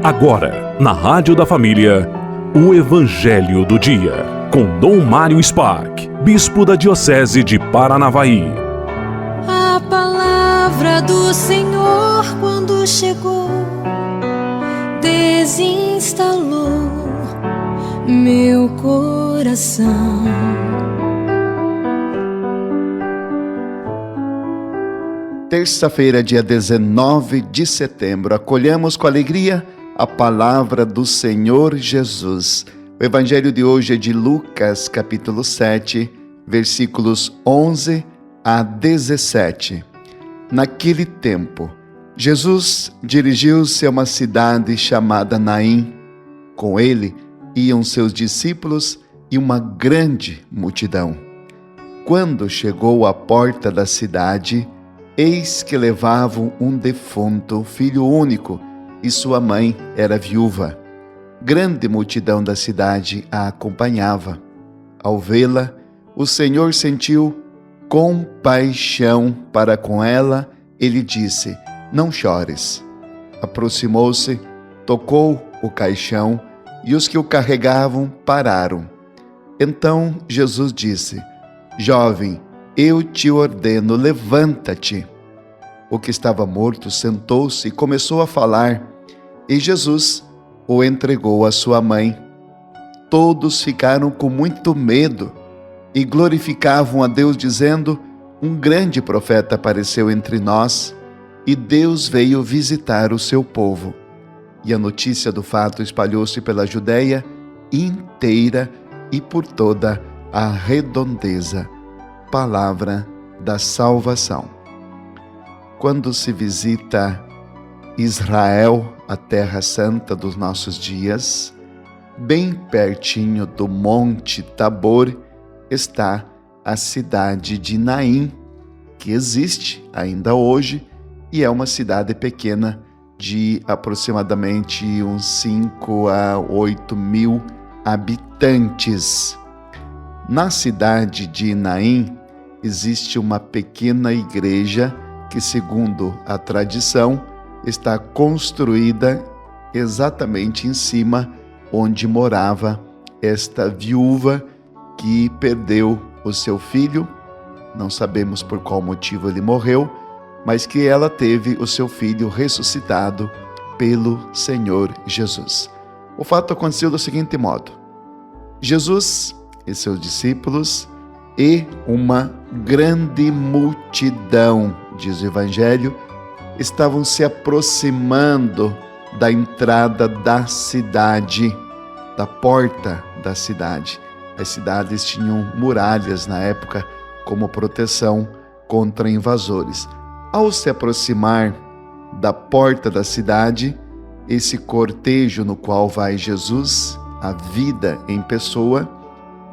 Agora, na Rádio da Família, o Evangelho do Dia, com Dom Mário Spark, Bispo da Diocese de Paranavaí. A palavra do Senhor, quando chegou, desinstalou meu coração. Terça-feira, dia 19 de setembro, acolhemos com alegria a palavra do Senhor Jesus. O evangelho de hoje é de Lucas, capítulo 7, versículos 11 a 17. Naquele tempo, Jesus dirigiu-se a uma cidade chamada Naim. Com ele iam seus discípulos e uma grande multidão. Quando chegou à porta da cidade, eis que levavam um defunto, filho único, e sua mãe era viúva. Grande multidão da cidade a acompanhava. Ao vê-la, o Senhor sentiu compaixão para com ela. Ele disse: "Não chores." Aproximou-se, tocou o caixão e os que o carregavam pararam. Então Jesus disse: "Jovem, eu te ordeno, levanta-te." O que estava morto sentou-se e começou a falar, e Jesus o entregou à sua mãe. Todos ficaram com muito medo e glorificavam a Deus, dizendo: "Um grande profeta apareceu entre nós, e Deus veio visitar o seu povo." E a notícia do fato espalhou-se pela Judeia inteira e por toda a redondeza. Palavra da salvação. Quando se visita Israel, a terra santa dos nossos dias, bem pertinho do Monte Tabor está a cidade de Naim, que existe ainda hoje e é uma cidade pequena de aproximadamente uns 5 a 8 mil habitantes. Na cidade de Naim existe uma pequena igreja que, segundo a tradição, está construída exatamente em cima onde morava esta viúva que perdeu o seu filho. Não sabemos por qual motivo ele morreu, mas que ela teve o seu filho ressuscitado pelo Senhor Jesus. O fato aconteceu do seguinte modo: Jesus e seus discípulos e uma grande multidão, diz o Evangelho, estavam se aproximando da entrada da cidade, da porta da cidade. As cidades tinham muralhas na época como proteção contra invasores. Ao se aproximar da porta da cidade, esse cortejo no qual vai Jesus, a vida em pessoa,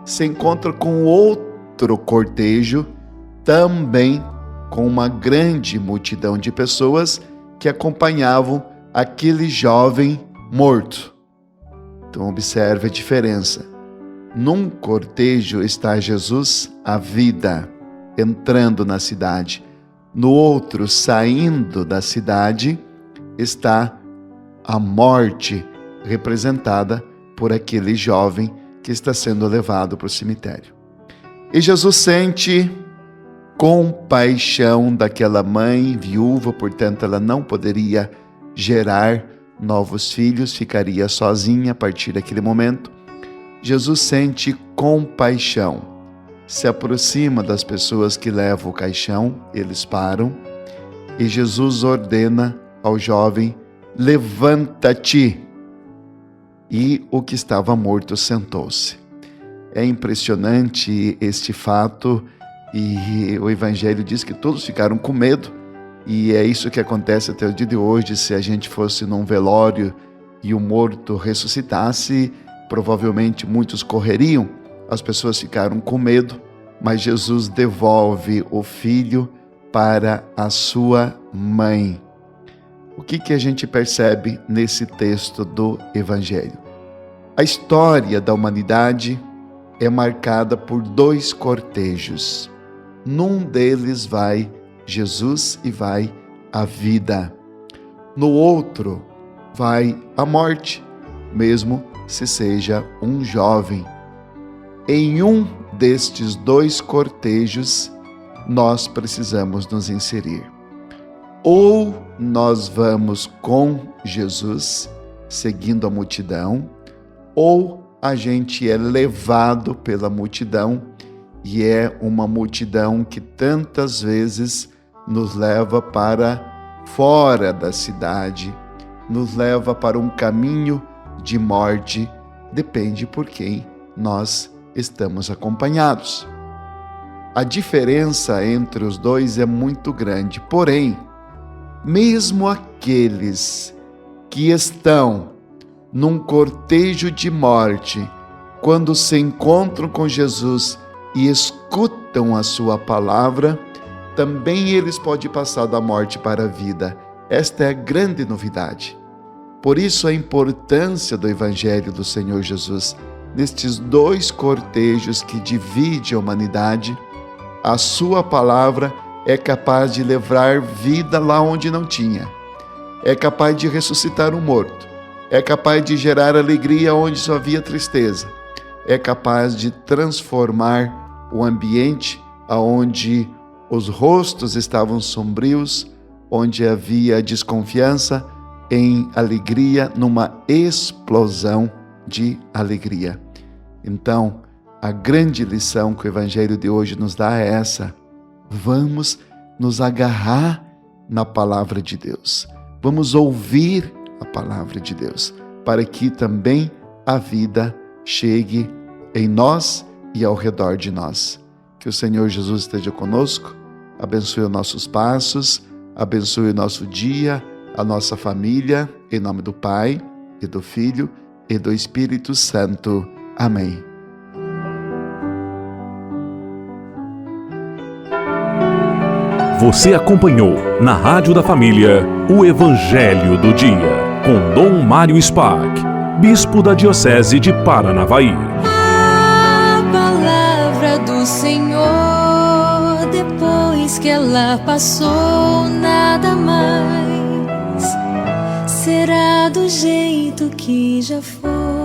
se encontra com outro cortejo, também com uma grande multidão de pessoas que acompanhavam aquele jovem morto. Então observe a diferença. Num cortejo está Jesus, a vida, entrando na cidade. No outro, saindo da cidade, está a morte, representada por aquele jovem que está sendo levado para o cemitério. E Jesus sente compaixão daquela mãe viúva, portanto ela não poderia gerar novos filhos, ficaria sozinha a partir daquele momento. Jesus sente compaixão, se aproxima das pessoas que levam o caixão, eles param, e Jesus ordena ao jovem: "Levanta-te." E o que estava morto sentou-se. É impressionante este fato, e o Evangelho diz que todos ficaram com medo, e é isso que acontece até o dia de hoje. Se a gente fosse num velório e o morto ressuscitasse, provavelmente muitos correriam. As pessoas ficaram com medo, mas Jesus devolve o filho para a sua mãe. O que a gente percebe nesse texto do Evangelho? A história da humanidade é marcada por 2 cortejos. Num deles vai Jesus e vai a vida. No outro, vai à morte, mesmo se seja um jovem. Em um destes dois cortejos, nós precisamos nos inserir. Ou nós vamos com Jesus, seguindo a multidão, ou a gente é levado pela multidão, e é uma multidão que tantas vezes nos leva para fora da cidade, nos leva para um caminho de morte, depende por quem nós estamos acompanhados. A diferença entre os dois é muito grande, porém, mesmo aqueles que estão num cortejo de morte, quando se encontram com Jesus e escutam a sua palavra, também eles podem passar da morte para a vida. Esta é a grande novidade. Por isso a importância do Evangelho do Senhor Jesus. Nestes dois cortejos que dividem a humanidade, a sua palavra é capaz de levar vida lá onde não tinha. É capaz de ressuscitar um morto. É capaz de gerar alegria onde só havia tristeza. É capaz de transformar o ambiente onde os rostos estavam sombrios, onde havia desconfiança, em alegria, numa explosão de alegria. Então, a grande lição que o Evangelho de hoje nos dá é essa: vamos nos agarrar na palavra de Deus. Vamos ouvir a palavra de Deus, para que também a vida chegue em nós e ao redor de nós. Que o Senhor Jesus esteja conosco, abençoe os nossos passos, abençoe o nosso dia, a nossa família, em nome do Pai, e do Filho, e do Espírito Santo. Amém. Você acompanhou na Rádio da Família o Evangelho do Dia, com Dom Mário Spark, Bispo da Diocese de Paranavaí. A palavra do Senhor, depois que ela passou, nada mais será do jeito que já foi.